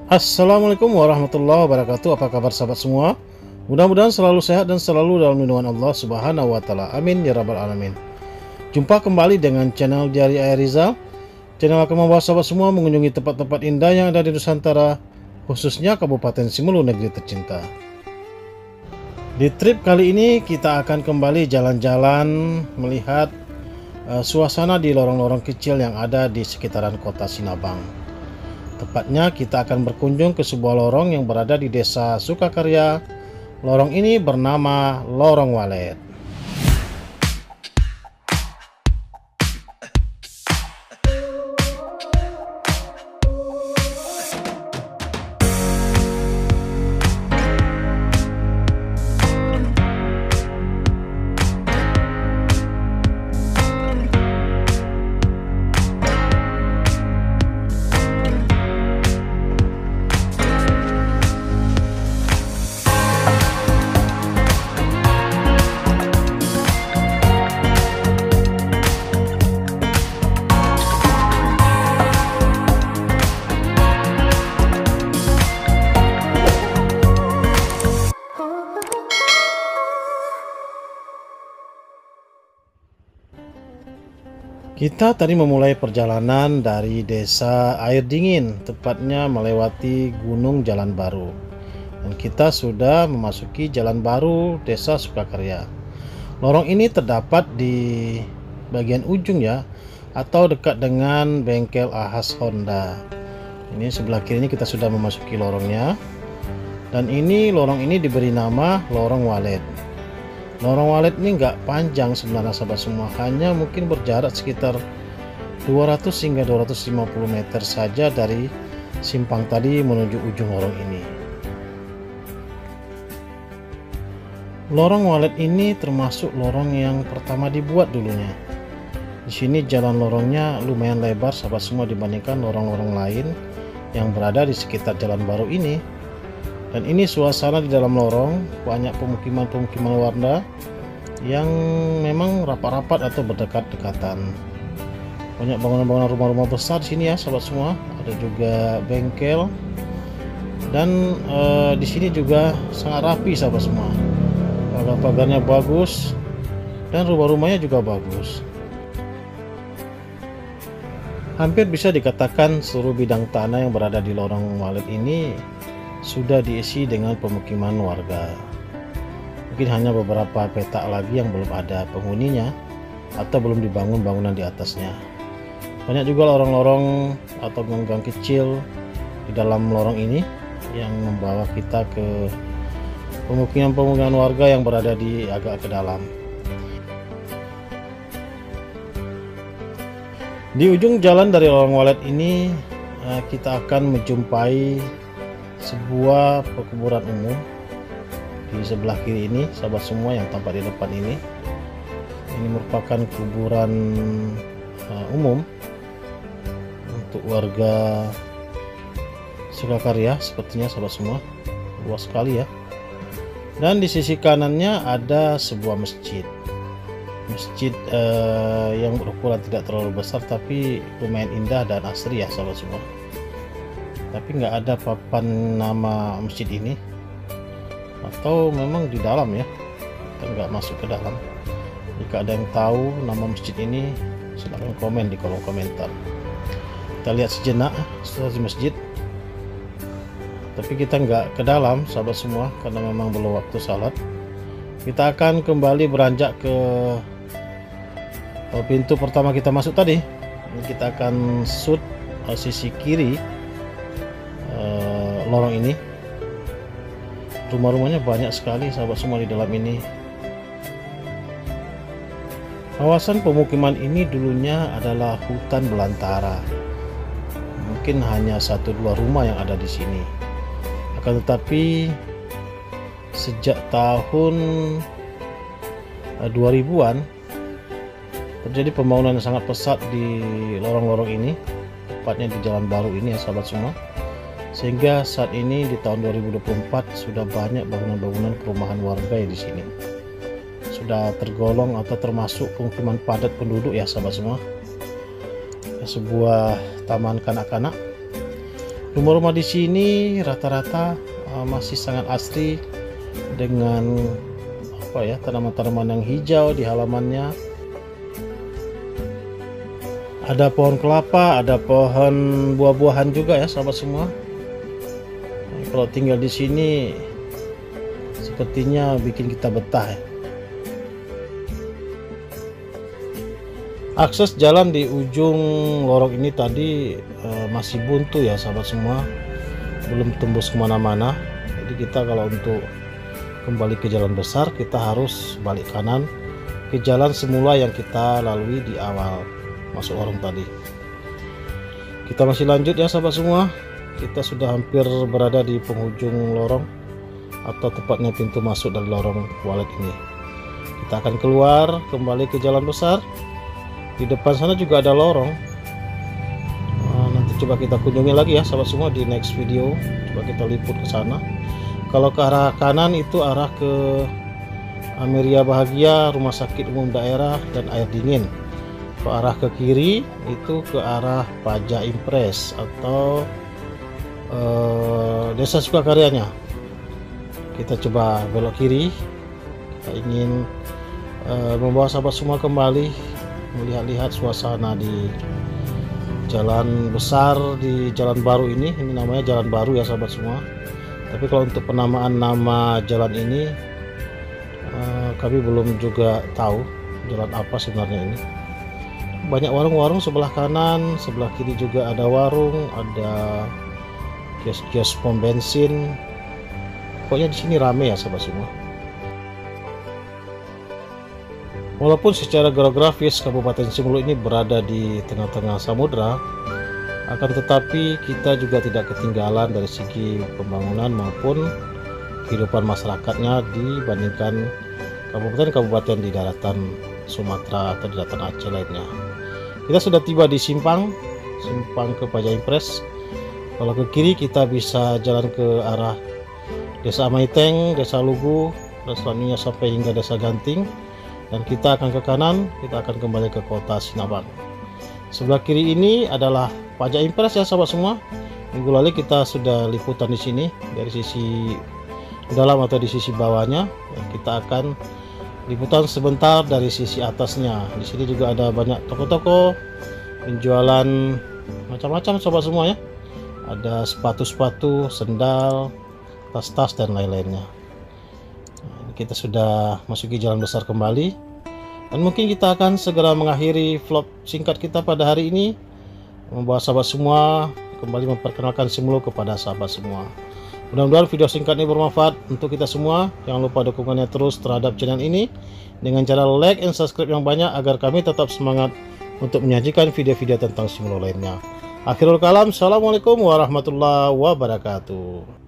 Assalamualaikum warahmatullahi wabarakatuh. Apa kabar sahabat semua? Mudah-mudahan selalu sehat dan selalu dalam lindungan Allah Subhanahu wa taala. Amin ya rabbal alamin. Jumpa kembali dengan channel Diari Ayah Rizal. Channel akan membawa sahabat semua mengunjungi tempat-tempat indah yang ada di Nusantara, khususnya Kabupaten Simelu, negeri tercinta. Di trip kali ini kita akan kembali jalan-jalan melihat suasana di lorong-lorong kecil yang ada di sekitaran kota Sinabang. Tepatnya kita akan berkunjung ke sebuah lorong yang berada di Desa Sukakarya. Lorong ini bernama Lorong Walet. Kita tadi memulai perjalanan dari Desa Air Dingin, tepatnya melewati Gunung Jalan Baru. Dan kita sudah memasuki Jalan Baru Desa Sukakarya. Lorong ini terdapat di bagian ujung ya, atau dekat dengan bengkel Ahas Honda. Ini sebelah kiri ini kita sudah memasuki lorongnya. Dan ini lorong ini diberi nama Lorong Walet. Lorong Walet ini nggak panjang sebenarnya sahabat semua, hanya mungkin berjarak sekitar 200 hingga 250 meter saja dari simpang tadi menuju ujung lorong ini. Lorong Walet ini termasuk lorong yang pertama dibuat dulunya. Di sini jalan lorongnya lumayan lebar sahabat semua dibandingkan lorong-lorong lain yang berada di sekitar Jalan Baru ini. Dan ini suasana di dalam lorong, banyak pemukiman-pemukiman warga yang memang rapat-rapat atau berdekat-dekatan. Banyak bangunan-bangunan rumah-rumah besar di sini ya sahabat semua. Ada juga bengkel. Dan di sini juga sangat rapi sahabat semua. Pagar-pagarnya bagus dan rumah-rumahnya juga bagus. Hampir bisa dikatakan seluruh bidang tanah yang berada di Lorong Walet ini sudah diisi dengan pemukiman warga. Mungkin hanya beberapa petak lagi yang belum ada penghuninya atau belum dibangun bangunan di atasnya. Banyak juga lorong-lorong atau gang-gang kecil di dalam lorong ini yang membawa kita ke pemukiman-pemukiman warga yang berada di agak ke dalam. Di ujung jalan dari Lorong Walet ini kita akan menjumpai sebuah perkuburan umum di sebelah kiri ini sahabat semua yang tampak di depan ini. Ini merupakan kuburan umum untuk warga Sukakarya sepertinya sahabat semua, luas sekali ya. Dan di sisi kanannya ada sebuah masjid yang berukuran tidak terlalu besar tapi lumayan indah dan asri ya sahabat semua. Tapi nggak ada papan nama masjid ini, atau memang di dalam ya, kita nggak masuk ke dalam. Jika ada yang tahu nama masjid ini silahkan komen di kolom komentar. Kita lihat sejenak situasi masjid, tapi kita nggak ke dalam sahabat semua karena memang belum waktu salat. Kita akan kembali beranjak ke pintu pertama kita masuk tadi. Ini kita akan shoot sisi kiri lorong ini. Rumah-rumahnya banyak sekali sahabat semua di dalam ini. Kawasan pemukiman ini dulunya adalah hutan belantara. Mungkin hanya 1-2 rumah yang ada di sini. Akan tetapi sejak tahun 2000-an terjadi pembangunan yang sangat pesat di lorong-lorong ini, tepatnya di Jalan Baru ini ya sahabat semua. Sehingga saat ini di tahun 2024 sudah banyak bangunan-bangunan perumahan warga ya di sini. Sudah tergolong atau termasuk pemukiman padat penduduk ya sahabat semua. Sebuah taman kanak-kanak Rumah-rumah di sini rata-rata masih sangat asri dengan tanaman-tanaman yang hijau di halamannya. Ada pohon kelapa, ada pohon buah-buahan juga ya sahabat semua. Kalau tinggal di sini sepertinya bikin kita betah ya. Akses jalan di ujung lorong ini tadi masih buntu ya sahabat semua, belum tembus kemana-mana. Jadi kita kalau untuk kembali ke jalan besar, kita harus balik kanan ke jalan semula yang kita lalui di awal masuk lorong tadi. Kita masih lanjut ya sahabat semua. Kita sudah hampir berada di penghujung lorong, atau tepatnya pintu masuk dari lorong walet ini. Kita akan keluar kembali ke jalan besar. Di depan sana juga ada lorong. Nanti coba kita kunjungi lagi ya sahabat semua di next video. Coba kita liput ke sana. Kalau ke arah kanan itu arah ke Ameria Bahagia, Rumah Sakit Umum Daerah dan Air Dingin. Ke arah ke kiri itu ke arah Pajak Impres atau Desa Sukakaryanya. Kita coba belok kiri. Kita ingin membawa sahabat semua kembali melihat-lihat suasana di jalan besar, di jalan baru ini. Ini namanya jalan baru ya sahabat semua. Tapi kalau untuk penamaan nama jalan ini kami belum juga tahu jalan apa sebenarnya ini. Banyak warung-warung sebelah kanan, sebelah kiri juga ada warung, ada kios-kios pom bensin. Pokoknya di sini rame ya sahabat semua. Walaupun secara geografis Kabupaten Simelu ini berada di tengah-tengah samudra, akan tetapi kita juga tidak ketinggalan dari segi pembangunan maupun kehidupan masyarakatnya dibandingkan kabupaten-kabupaten di daratan Sumatera atau di daratan Aceh lainnya. Kita sudah tiba di simpang ke Pajak Impres. Kalau ke kiri kita bisa jalan ke arah Desa Amaiteng, Desa Lugu, dan selanjutnya sampai hingga Desa Ganting. Dan kita akan ke kanan, kita akan kembali ke kota Sinabang. Sebelah kiri ini adalah Pajak Impres ya sahabat semua. Minggu lalu kita sudah liputan di sini dari sisi dalam atau di sisi bawahnya. Kita akan liputan sebentar dari sisi atasnya. Di sini juga ada banyak toko-toko penjualan macam-macam sahabat semua ya. Ada sepatu-sepatu, sendal, tas-tas dan lain-lainnya. Kita sudah masuki jalan besar kembali, dan mungkin kita akan segera mengakhiri vlog singkat kita pada hari ini, membawa sahabat semua kembali memperkenalkan Simelu kepada sahabat semua. Mudah-mudahan video singkat ini bermanfaat untuk kita semua. Jangan lupa dukungannya terus terhadap channel ini dengan cara like and subscribe yang banyak agar kami tetap semangat untuk menyajikan video-video tentang Simelu lainnya. Akhirul kalam, assalamualaikum warahmatullahi wabarakatuh.